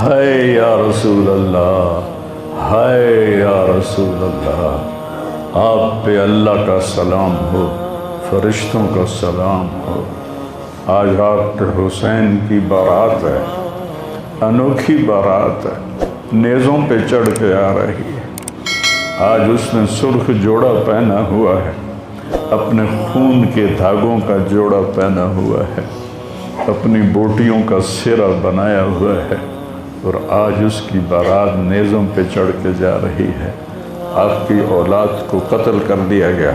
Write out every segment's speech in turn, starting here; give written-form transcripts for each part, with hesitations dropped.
ہائے یا رسول اللہ، ہائے یا رسول اللہ، آپ پہ اللہ کا سلام ہو، فرشتوں کا سلام ہو۔ آج ڈاکٹر حسین کی بارات ہے، انوکھی بارات ہے، نیزوں پہ چڑھ کے آ رہی ہے۔ آج اس نے سرخ جوڑا پہنا ہوا ہے، اپنے خون کے دھاگوں کا جوڑا پہنا ہوا ہے، اپنی بوٹیوں کا سرا بنایا ہوا ہے، اور آج اس کی بارات نیزوں پہ چڑھ کے جا رہی ہے۔ آپ کی اولاد کو قتل کر دیا گیا،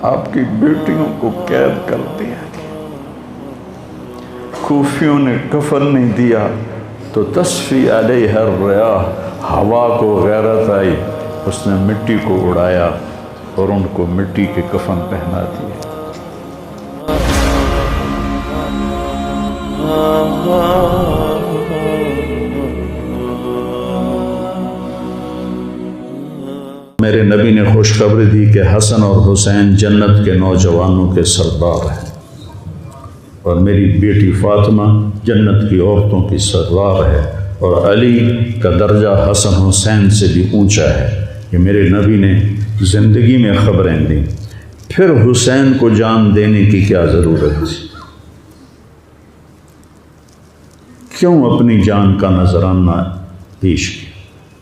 آپ کی بیٹیوں کو قید کر دیا گیا، کوفیوں نے کفن نہیں دیا تو تصفی علیہ الریاح، ہوا کو غیرت آئی، اس نے مٹی کو اڑایا اور ان کو مٹی کے کفن پہنا دیے۔ میرے نبی نے خوشخبری دی کہ حسن اور حسین جنت کے نوجوانوں کے سردار ہیں، اور میری بیٹی فاطمہ جنت کی عورتوں کی سردار ہے، اور علی کا درجہ حسن حسین سے بھی اونچا ہے۔ یہ میرے نبی نے زندگی میں خبریں دیں، پھر حسین کو جان دینے کی کیا ضرورت تھی؟ کیوں اپنی جان کا نذرانہ پیش کیا؟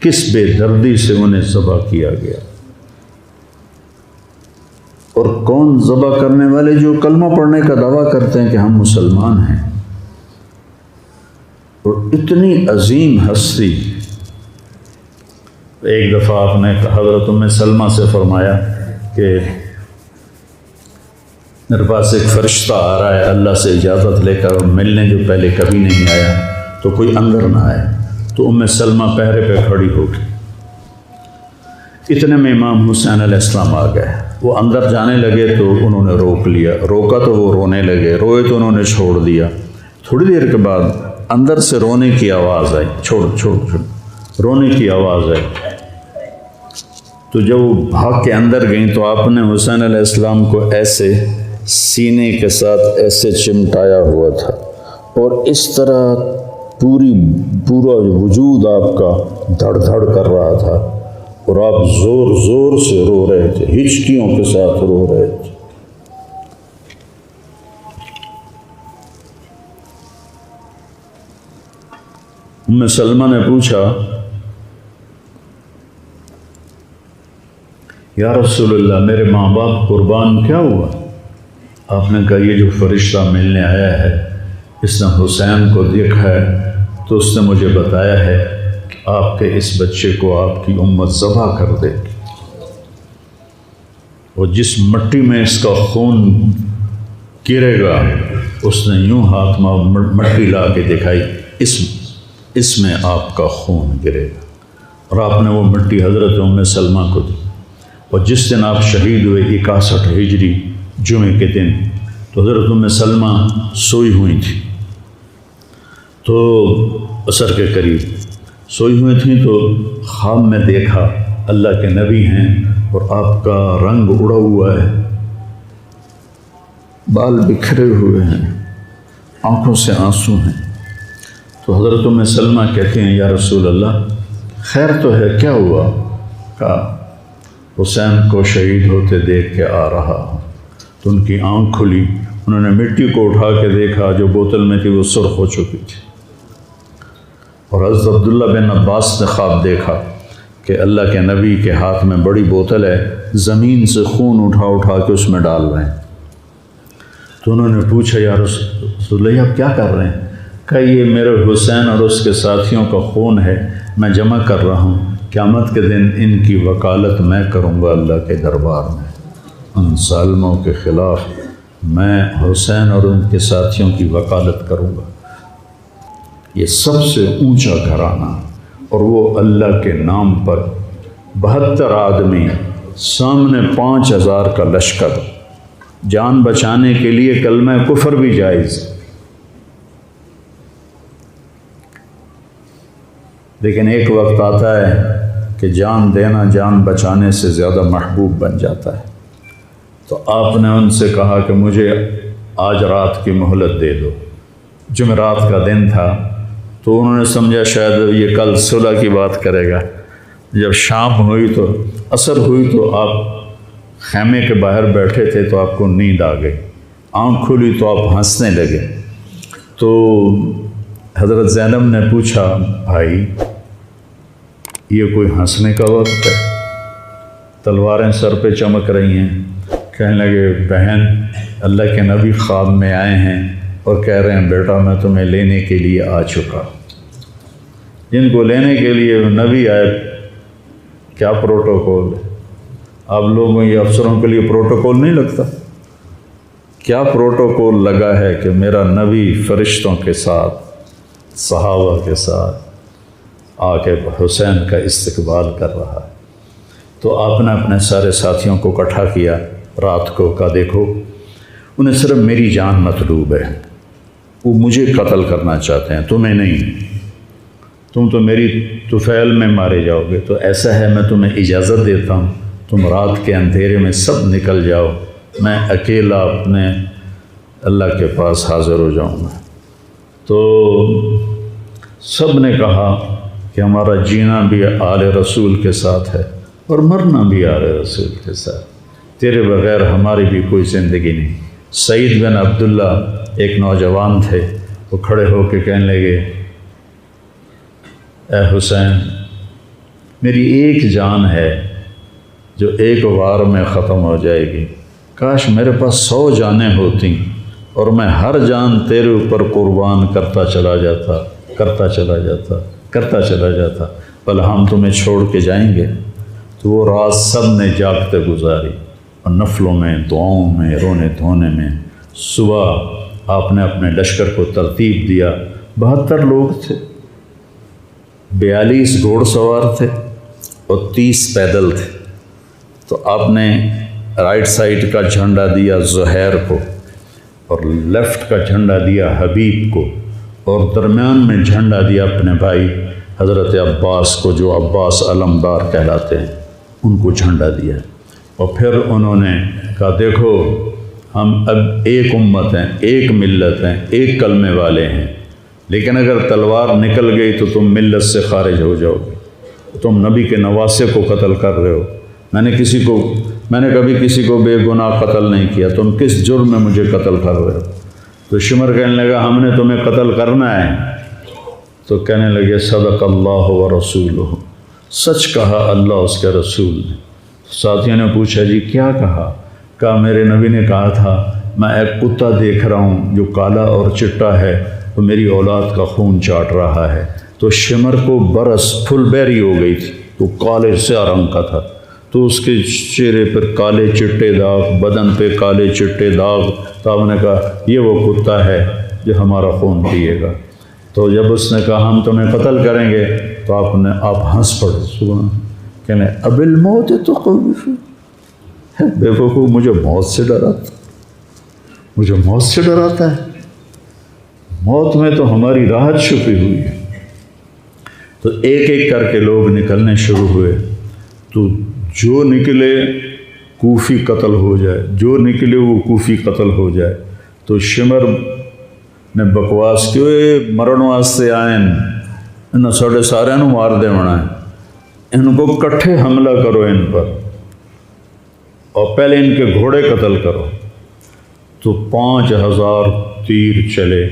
کس بے دردی سے انہیں ذبح کیا گیا؟ اور کون ذبح کرنے والے جو کلمہ پڑھنے کا دعویٰ کرتے ہیں کہ ہم مسلمان ہیں، اور اتنی عظیم ہستی۔ ایک دفعہ آپ نے حضرت ام سلمہ سے فرمایا کہ میرے پاس ایک فرشتہ آ رہا ہے اللہ سے اجازت لے کر، اور ملنے جو پہلے کبھی نہیں آیا، تو کوئی اندر نہ آئے۔ تو ام سلمہ پہرے پہ کھڑی ہو گئی۔ اتنے میں امام حسین علیہ السلام آ گئے، وہ اندر جانے لگے تو انہوں نے روک لیا، روکا تو وہ رونے لگے، روئے تو انہوں نے چھوڑ دیا۔ تھوڑی دیر کے بعد اندر سے رونے کی آواز آئی، چھوڑ رونے کی آواز آئی۔ تو جب وہ بھاگ کے اندر گئیں تو آپ نے حسین علیہ السلام کو ایسے سینے کے ساتھ ایسے چمٹایا ہوا تھا، اور اس طرح پورا وجود آپ کا دھڑ دھڑ کر رہا تھا، اور آپ زور زور سے رو رہے تھے، ہچکیوں کے ساتھ رو رہے تھے۔ ام سلمہ نے پوچھا، یا رسول اللہ میرے ماں باپ قربان کیا ہوا؟ آپ نے کہا یہ جو فرشتہ ملنے آیا ہے اس نے حسین کو دیکھا ہے، تو اس نے مجھے بتایا ہے کہ آپ کے اس بچے کو آپ کی امت ذبح کر دے گی، اور جس مٹی میں اس کا خون گرے گا، اس نے یوں ہاتھ میں مٹی لا کے دکھائی، اس میں آپ کا خون گرے گا، اور آپ نے وہ مٹی حضرت ام سلمہ کو دی۔ اور جس دن آپ شہید ہوئے 61 ہجری جمعے کے دن، تو حضرت ام سلمہ سوئی ہوئی تھی، تو عصر کے قریب سوئی ہوئی تھیں، تو خواب میں دیکھا اللہ کے نبی ہیں اور آپ کا رنگ اڑا ہوا ہے، بال بکھرے ہوئے ہیں، آنکھوں سے آنسو ہیں۔ تو حضرت ام سلمہ کہتے ہیں یا رسول اللہ خیر تو ہے، کیا ہوا؟ کہا حسین کو شہید ہوتے دیکھ کے آ رہا ہوں۔ تو ان کی آنکھ کھلی، انہوں نے مٹی کو اٹھا کے دیکھا، جو بوتل میں تھی وہ سرخ ہو چکی تھی، اور حضرت عبداللہ بن عباس نے خواب دیکھا کہ اللہ کے نبی کے ہاتھ میں بڑی بوتل ہے، زمین سے خون اٹھا کے اس میں ڈال رہے ہیں۔ تو انہوں نے پوچھا یا رسول اللہ آپ کیا کر رہے ہیں؟ کہ یہ میرے حسین اور اس کے ساتھیوں کا خون ہے، میں جمع کر رہا ہوں، قیامت کے دن ان کی وکالت میں کروں گا اللہ کے دربار میں، ان ظالموں کے خلاف میں حسین اور ان کے ساتھیوں کی وکالت کروں گا۔ یہ سب سے اونچا گھرانہ، اور وہ اللہ کے نام پر 72 آدمی، سامنے 5000 کا لشکر، جان بچانے کے لیے کلمہ کفر بھی جائز، لیکن ایک وقت آتا ہے کہ جان دینا جان بچانے سے زیادہ محبوب بن جاتا ہے۔ تو آپ نے ان سے کہا کہ مجھے آج رات کی مہلت دے دو۔ جمعرات کا دن تھا، تو انہوں نے سمجھا شاید یہ کل صلح کی بات کرے گا۔ جب شام ہوئی تو عصر ہوئی تو آپ خیمے کے باہر بیٹھے تھے تو آپ کو نیند آ گئی، آنکھ کھلی تو آپ ہنسنے لگے۔ تو حضرت زینب نے پوچھا بھائی یہ کوئی ہنسنے کا وقت ہے؟ تلواریں سر پہ چمک رہی ہیں۔ کہنے لگے بہن اللہ کے نبی خواب میں آئے ہیں اور کہہ رہے ہیں بیٹا میں تمہیں لینے کے لیے آ چکا۔ جن کو لینے کے لیے نبی آئے کیا پروٹوکول ہے؟ آپ لوگوں یہ افسروں کے لیے پروٹوکول نہیں لگتا؟ کیا پروٹوکول لگا ہے کہ میرا نبی فرشتوں کے ساتھ صحابہ کے ساتھ آ کے حسین کا استقبال کر رہا ہے۔ تو آپ نے اپنے سارے ساتھیوں کو اکٹھا کیا رات کو، کہا دیکھو انہیں صرف میری جان مطلوب ہے، وہ مجھے قتل کرنا چاہتے ہیں تمہیں نہیں، تم تو میری طفیل میں مارے جاؤ گے، تو ایسا ہے میں تمہیں اجازت دیتا ہوں تم رات کے اندھیرے میں سب نکل جاؤ، میں اکیلا اپنے اللہ کے پاس حاضر ہو جاؤں گا۔ تو سب نے کہا کہ ہمارا جینا بھی آل رسول کے ساتھ ہے اور مرنا بھی آل رسول کے ساتھ، تیرے بغیر ہماری بھی کوئی زندگی نہیں۔ سعید بن عبداللہ ایک نوجوان تھے، وہ کھڑے ہو کے کہنے لگے اے حسین میری ایک جان ہے جو ایک وار میں ختم ہو جائے گی، کاش میرے پاس 100 جانیں ہوتیں اور میں ہر جان تیرے اوپر قربان کرتا چلا جاتا، بل ہم تمہیں چھوڑ کے جائیں گے۔ تو وہ رات سب نے جاگتے گزاری اور نفلوں میں، دعاؤں میں، رونے دھونے میں۔ صبح آپ نے اپنے لشکر کو ترتیب دیا، 72 لوگ تھے، 42 گھوڑ سوار تھے اور 30 پیدل تھے۔ تو آپ نے رائٹ سائڈ کا جھنڈا دیا زہیر کو اور لیفٹ کا جھنڈا دیا حبیب کو اور درمیان میں جھنڈا دیا اپنے بھائی حضرت عباس کو، جو عباس علمدار کہلاتے ہیں، ان کو جھنڈا دیا۔ اور پھر انہوں نے کہا دیکھو ہم اب ایک امت ہیں، ایک ملت ہیں، ایک کلمے والے ہیں، لیکن اگر تلوار نکل گئی تو تم ملت سے خارج ہو جاؤ گے، تم نبی کے نواسے کو قتل کر رہے ہو، میں نے کبھی کسی کو بے گناہ قتل نہیں کیا، تم کس جرم میں مجھے قتل کر رہے ہو؟ تو شمر کہنے لگا ہم نے تمہیں قتل کرنا ہے۔ تو کہنے لگے صدق اللہ و رسولہ، سچ کہا اللہ اس کے رسول نے۔ ساتھیوں نے پوچھا جی کیا کہا میرے نبی نے کہا تھا میں ایک کتا دیکھ رہا ہوں جو کالا اور چٹا ہے، تو میری اولاد کا خون چاٹ رہا ہے۔ تو شمر کو برس پھل بیری ہو گئی تھی، تو کالے سیاہ رنگ کا تھا، تو اس کے چہرے پر کالے چٹے داغ، بدن پہ کالے چٹے داغ۔ تو آپ نے کہا یہ وہ کتا ہے جو ہمارا خون پیے گا۔ تو جب اس نے کہا ہم تمہیں قتل کریں گے تو آپ ہنس پڑے، سبحان، کہنے اب الموت تو خوف، بے وقوف مجھے موت سے ڈراتا ہے، موت میں تو ہماری راحت چھپی ہوئی ہے۔ تو ایک ایک کر کے لوگ نکلنے شروع ہوئے، تو جو نکلے کوفی قتل ہو جائے، جو نکلے وہ کوفی قتل ہو جائے۔ تو شمر نے بکواس کی مرن واسطے آئیں انہوں ساڑھے سارے مار دے ہونا ہے، ان کو کٹھے حملہ کرو ان پر اور پہلے ان کے گھوڑے قتل کرو۔ تو 5000 تیر چلے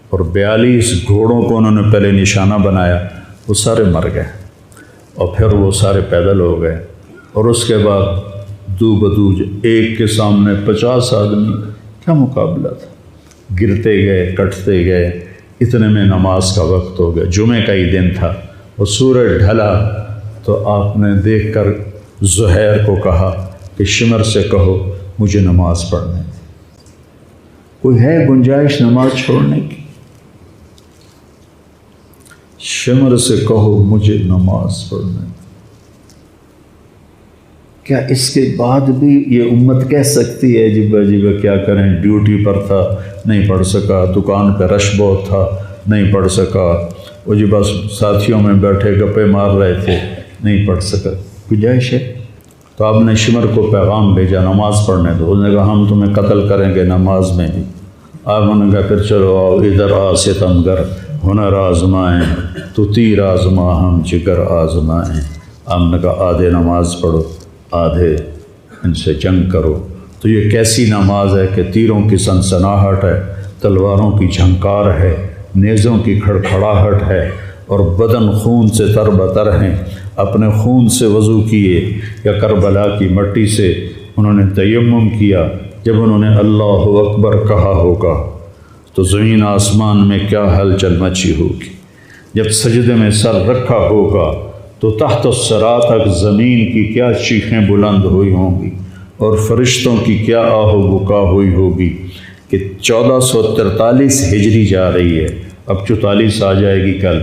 اور 42 گھوڑوں کو انہوں نے پہلے نشانہ بنایا، وہ سارے مر گئے اور پھر وہ سارے پیدل ہو گئے۔ اور اس کے بعد دو بدو ایک کے سامنے 50 آدمی، کیا مقابلہ تھا، گرتے گئے کٹتے گئے، اتنے میں نماز کا وقت ہو گیا، جمعے کا ہی دن تھا، اور سورج ڈھلا۔ تو آپ نے دیکھ کر زہیر کو کہا کہ شمر سے کہو مجھے نماز پڑھنے دے، کوئی ہے گنجائش نماز چھوڑنے کی؟ شمر سے کہو مجھے نماز پڑھنے دے۔ کیا اس کے بعد بھی یہ امت کہہ سکتی ہے جی کیا کریں، ڈیوٹی پر تھا نہیں پڑھ سکا، دکان پہ رش بہت تھا نہیں پڑھ سکا، وہ جی بس ساتھیوں میں بیٹھے گپے مار رہے تھے نہیں پڑھ سکا، گنجائش ہے؟ تو آپ نے شمر کو پیغام بھیجا نماز پڑھنے دو، اس نے کہا ہم تمہیں قتل کریں گے نماز میں بھی۔ آپ نے کہا پھر چلو آؤ ادھر ستمگر ہنر آزمائیں تو تیر آزما ہم جگر آزمائیں۔ آپ نے کہا آدھے نماز پڑھو، آدھے ان سے جنگ کرو۔ تو یہ کیسی نماز ہے کہ تیروں کی سنسناہٹ ہے، تلواروں کی جھنکار ہے، نیزوں کی کھڑکھڑاہٹ ہے، اور بدن خون سے تر بتر ہیں۔ اپنے خون سے وضو کیے یا کربلا کی مٹی سے انہوں نے تیمم کیا۔ جب انہوں نے اللہ اکبر کہا ہوگا تو زمین آسمان میں کیا ہلچل مچی ہوگی۔ جب سجدے میں سر رکھا ہوگا تو تحت الثری تک زمین کی کیا چیخیں بلند ہوئی ہوں گی، اور فرشتوں کی کیا آہ و بکا ہوئی ہوگی کہ 1443 ہجری جا رہی ہے، اب 44 آ جائے گی کل۔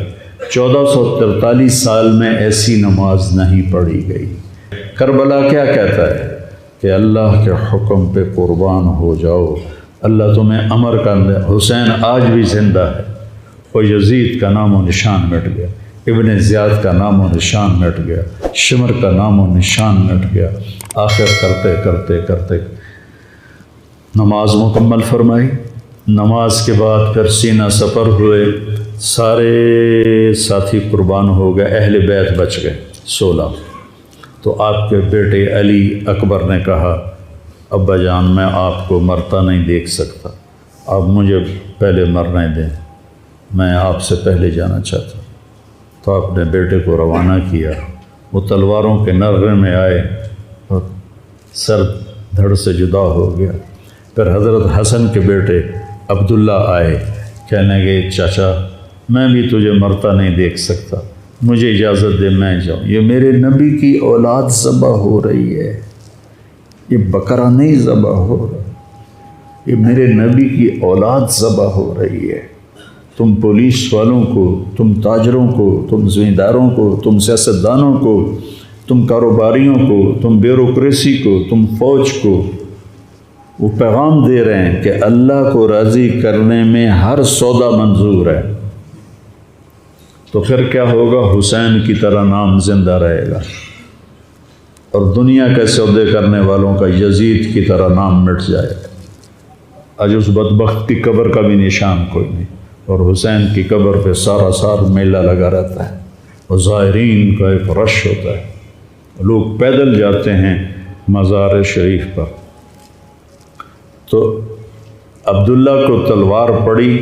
1443 سال میں ایسی نماز نہیں پڑھی گئی۔ کربلا کیا کہتا ہے کہ اللہ کے حکم پہ قربان ہو جاؤ، اللہ تمہیں امر کر دے۔ حسین آج بھی زندہ ہے، اور یزید کا نام و نشان مٹ گیا، ابن زیاد کا نام و نشان مٹ گیا، شمر کا نام و نشان مٹ گیا۔ آخر کرتے کرتے کرتے نماز مکمل فرمائی۔ نماز کے بعد پھر سینہ سپر ہوئے، سارے ساتھی قربان ہو گئے، اہل بیت بچ گئے 16۔ تو آپ کے بیٹے علی اکبر نے کہا ابا جان میں آپ کو مرتا نہیں دیکھ سکتا، آپ مجھے پہلے مرنے دیں، میں آپ سے پہلے جانا چاہتا ہوں۔ تو آپ نے بیٹے کو روانہ کیا، وہ تلواروں کے نغمے میں آئے اور سر دھڑ سے جدا ہو گیا۔ پھر حضرت حسن کے بیٹے عبداللہ آئے، کہنے لگے چاچا میں بھی تجھے مرتا نہیں دیکھ سکتا، مجھے اجازت دے میں جاؤں، یہ میرے نبی کی اولاد ذبح ہو رہی ہے، یہ بکرا نہیں ذبح ہو رہا، یہ میرے نبی کی اولاد ذبح ہو رہی ہے۔ تم پولیس والوں کو، تم تاجروں کو، تم زمینداروں کو، تم سیاستدانوں کو، تم کاروباریوں کو، تم بیوروکریسی کو، تم فوج کو وہ پیغام دے رہے ہیں کہ اللہ کو راضی کرنے میں ہر سودا منظور ہے۔ تو پھر کیا ہوگا؟ حسین کی طرح نام زندہ رہے گا، اور دنیا کے سودے کرنے والوں کا یزید کی طرح نام مٹ جائے گا۔ آج اس بدبخت کی قبر کا بھی نشان کوئی نہیں، اور حسین کی قبر پہ سارا سال میلہ لگا رہتا ہے، اور زائرین کا ایک رش ہوتا ہے، لوگ پیدل جاتے ہیں مزار شریف پر۔ تو عبداللہ کو تلوار پڑی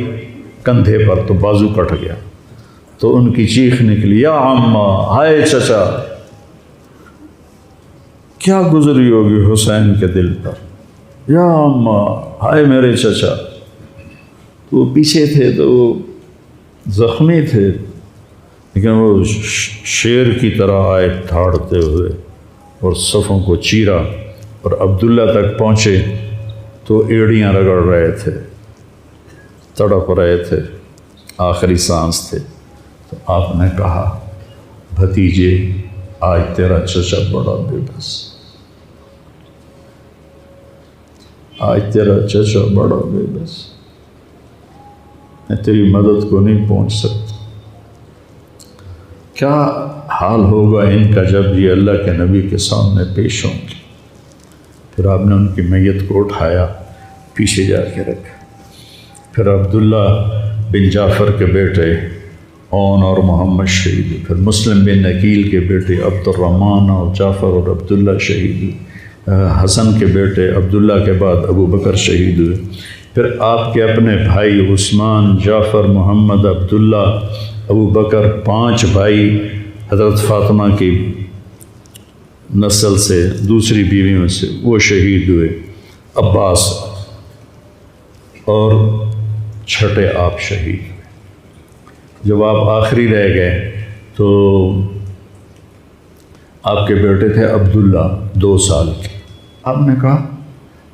کندھے پر تو بازو کٹ گیا، تو ان کی چیخ نکلی یا عمّا، ہائے چچا، کیا گزری ہوگی حسین کے دل پر، یا عمّا، ہائے میرے چچا۔ تو وہ پیچھے تھے تو وہ زخمی تھے، لیکن وہ شیر کی طرح آئے دھاڑتے ہوئے اور صفوں کو چیرا، اور عبداللہ تک پہنچے تو ایڑیاں رگڑ رہے تھے، تڑپ رہے تھے، آخری سانس تھے۔ تو آپ نے کہا بھتیجے آج تیرا چچا بڑا بے بس، آج تیرا چچا بڑا بے بس، میں تیری مدد کو نہیں پہنچ سکتا۔ کیا حال ہوگا ان کا جب یہ اللہ کے نبی کے سامنے پیش ہوں گے۔ پھر آپ نے ان کی میت کو اٹھایا، پیچھے جا کے رکھا۔ پھر عبداللہ بن جعفر کے بیٹے اون اور محمد شہید ہوئے، پھر مسلم بن عقیل کے بیٹے عبد الرحمن اور جعفر اور عبداللہ شہید ہوئے، حسن کے بیٹے عبداللہ کے بعد ابو بکر شہید ہوئے۔ پھر آپ کے اپنے بھائی عثمان، جعفر، محمد، عبداللہ، ابو بکر، 5 بھائی حضرت فاطمہ کی نسل سے، دوسری بیویوں سے، وہ شہید ہوئے، عباس، اور چھٹے آپ شہید ہوئے۔ جب آپ آخری رہ گئے تو آپ کے بیٹے تھے عبداللہ 2 سال کے، آپ نے کہا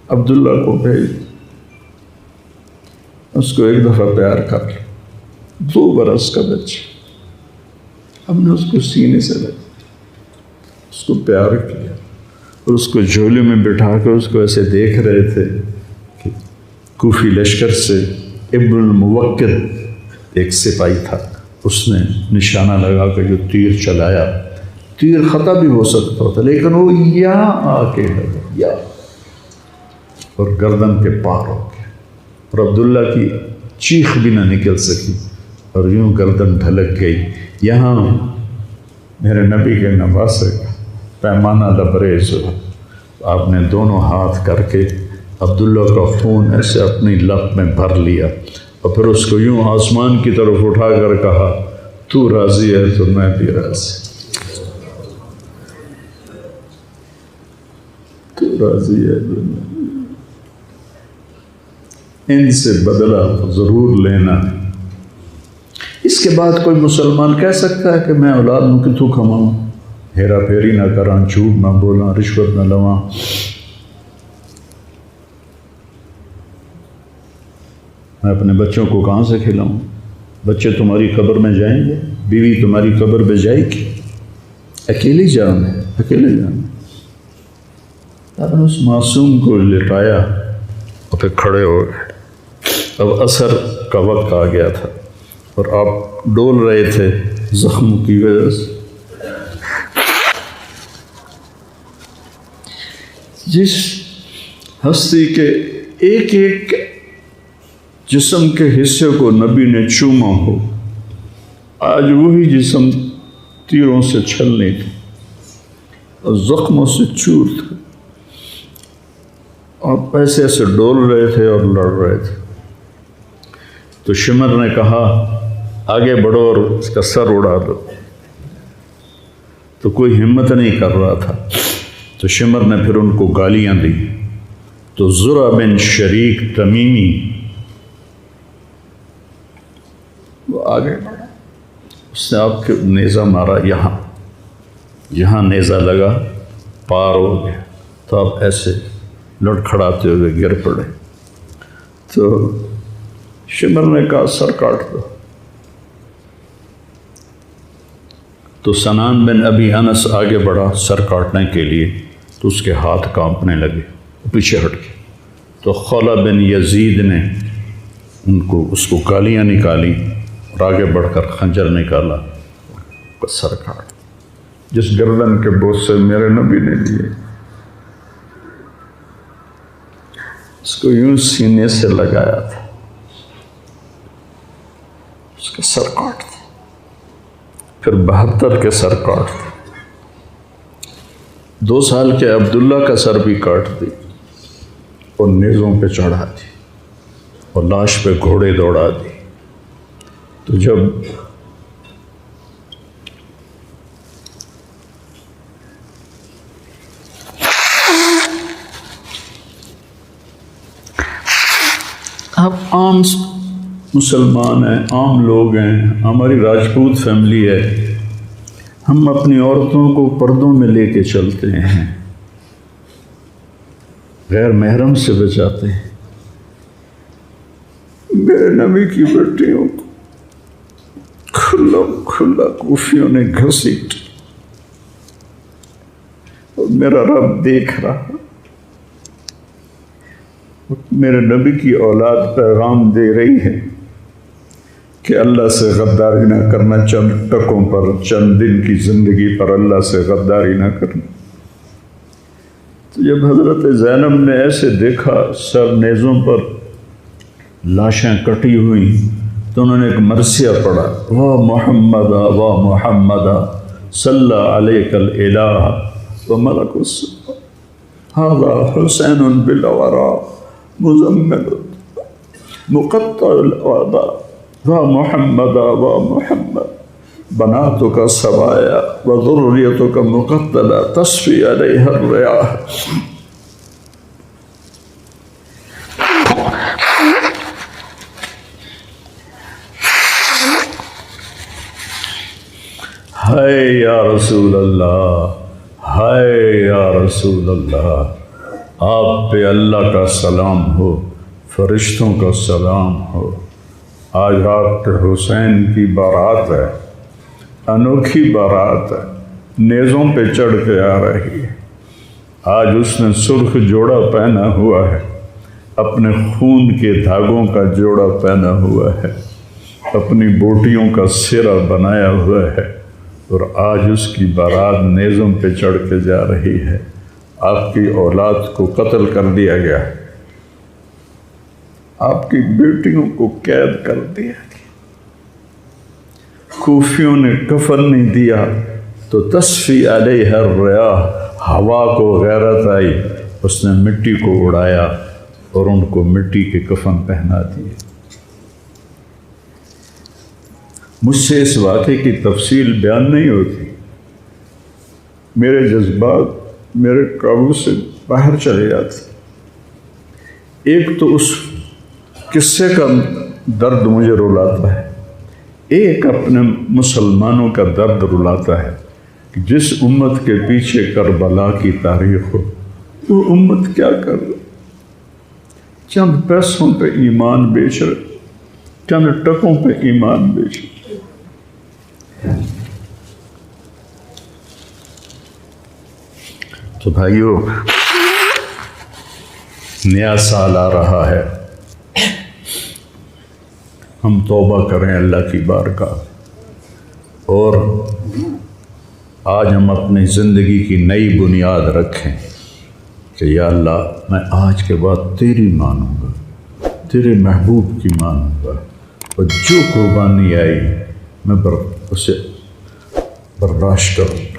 عبداللہ کو بھیج، اس کو ایک دفعہ پیار کر لیا، 2 برس کا بچہ، ہم نے اس کو سینے سے لگا، اس کو پیار کیا، اور اس کو جھولے میں بٹھا کے اس کو ایسے دیکھ رہے تھے کہ کوفی لشکر سے ابن الموکد ایک سپاہی تھا، اس نے نشانہ لگا کے جو تیر چلایا، تیر خطا بھی ہو سکتا تھا، لیکن وہ یہاں آ کے لگا، یا اور گردن کے پار ہو گیا، اور عبداللہ کی چیخ بھی نہ نکل سکی، اور یوں گردن ڈھلک گئی۔ یہاں میرے نبی کے نواسے کا پیمانہ لبریز ہوا، آپ نے دونوں ہاتھ کر کے عبداللہ کا خون ایسے اپنی لب میں بھر لیا اور پھر اس کو یوں آسمان کی طرف اٹھا کر کہا، تو راضی ہے تو میں بھی راضی، تو راضی ہے تو میں۔ ان سے بدلہ ضرور لینا۔ اس کے بعد کوئی مسلمان کہہ سکتا ہے کہ میں اولاد نو کتوں کماؤں، ہیرا پھیری نہ کراں، جھوٹ نہ بولاں، رشوت نہ لواں۔ میں اپنے بچوں کو کہاں سے کھلاؤں؟ بچے تمہاری قبر میں جائیں گے، بیوی تمہاری قبر پہ جائے گی، اکیلی جانا ہے، اکیلے جانا۔ آپ نے اس معصوم کو لٹایا اور پھر کھڑے ہو گئے۔ اب عصر کا وقت آ گیا تھا اور آپ ڈول رہے تھے زخم کی وجہ سے۔ جس ہستی کے ایک ایک جسم کے حصے کو نبی نے چوما ہو، آج وہی جسم تیروں سے چھلنی تھی اور زخموں سے چور تھا۔ آپ ایسے ایسے ڈول رہے تھے اور لڑ رہے تھے۔ تو شمر نے کہا آگے بڑھو اور اس کا سر اڑا دو، تو کوئی ہمت نہیں کر رہا تھا۔ تو شمر نے پھر ان کو گالیاں دی۔ تو زرع بن شریک تمیمی وہ آگے بڑھا، اس نے آپ کے نیزہ مارا، یہاں نیزہ لگا، پار ہو گیا، تو آپ ایسے لڑکھڑاتے ہوئے گر پڑے۔ تو شمر نے کہا سر کاٹ دو۔ تو سنان بن ابی انس آگے بڑھا سر کاٹنے کے لیے، تو اس کے ہاتھ کانپنے لگے، پیچھے ہٹ گئے۔ تو خولہ بن یزید نے اس کو گالیاں نکالی اور آگے بڑھ کر خنجر نکالا، سر کاٹ۔ جس گردن کے بوسے میرے نبی نے لیے، اس کو یوں سینے سے لگایا تھا، اس کا سر کاٹ دیا۔ پھر 72 کے سر کاٹ دیا۔ 2 سال کے عبداللہ کا سر بھی کاٹ دی اور نیزوں پہ چڑھا دی اور لاش پہ گھوڑے دوڑا دی۔ تو جب آپ عام مسلمان ہیں، عام لوگ ہیں، ہماری راجپوت فیملی ہے، ہم اپنی عورتوں کو پردوں میں لے کے چلتے ہیں، غیر محرم سے بچاتے ہیں۔ میرے نبی کی بیٹیوں کو کھلا کوفیوں نے گھسیٹ، اور میرا رب دیکھ رہا۔ میرے نبی کی اولاد پیغام دے رہی ہے کہ اللہ سے غداری نہ کرنا، چند ٹکوں پر، چند دن کی زندگی پر اللہ سے غداری نہ کرنا۔ تو جب حضرت زینب نے ایسے دیکھا سر نیزوں پر لاشیں کٹی ہوئی، تو انہوں نے ایک مرثیہ پڑھا، واہ محمد واہ محمد صلی علیک الالہ وملک السماء ھذا حسین بالورا مزمل مقطع الاعضاء واہ محمد واہ محمد بناتک سبایا وذریتک مقتلہ تصفی علیہ الریاح۔ ہائے یا رسول اللہ، ہائے یا رسول اللہ، آپ پہ اللہ کا سلام ہو، فرشتوں کا سلام ہو۔ آج رات حسین کی بارات ہے، انوکھی بارات ہے، نیزوں پہ چڑھ کے آ رہی ہے۔ آج اس نے سرخ جوڑا پہنا ہوا ہے، اپنے خون کے دھاگوں کا جوڑا پہنا ہوا ہے، اپنی بوٹیوں کا سرہ بنایا ہوا ہے، اور آج اس کی بارات نیزوں پہ چڑھ کے جا رہی ہے۔ آپ کی اولاد کو قتل کر دیا گیا، آپ کی بیٹیوں کو قید کر دیا گیا۔ کوفیوں نے کفن نہیں دیا تو تصفی علیہ الریاح، ہوا کو غیرت آئی، اس نے مٹی کو اڑایا اور ان کو مٹی کے کفن پہنا دیے۔ مجھ سے اس واقعے کی تفصیل بیان نہیں ہوتی، میرے جذبات میرے قابو سے باہر چلے جاتے۔ ایک تو اس قصے کا درد مجھے رلاتا ہے، ایک اپنے مسلمانوں کا درد رلاتا ہے کہ جس امت کے پیچھے کربلا کی تاریخ ہو، وہ امت کیا کر رہی؟ چند پیسوں پہ ایمان بیچ رہے، چند ٹکوں پہ ایمان بیچ رہے۔ تو بھائیو، نیا سال آ رہا ہے، ہم توبہ کریں اللہ کی بارگاہ، اور آج ہم اپنی زندگی کی نئی بنیاد رکھیں کہ یا اللہ میں آج کے بعد تیری مانوں گا، تیرے محبوب کی مانوں گا، اور جو قربانی آئی میں اسے برداشت کروں گا۔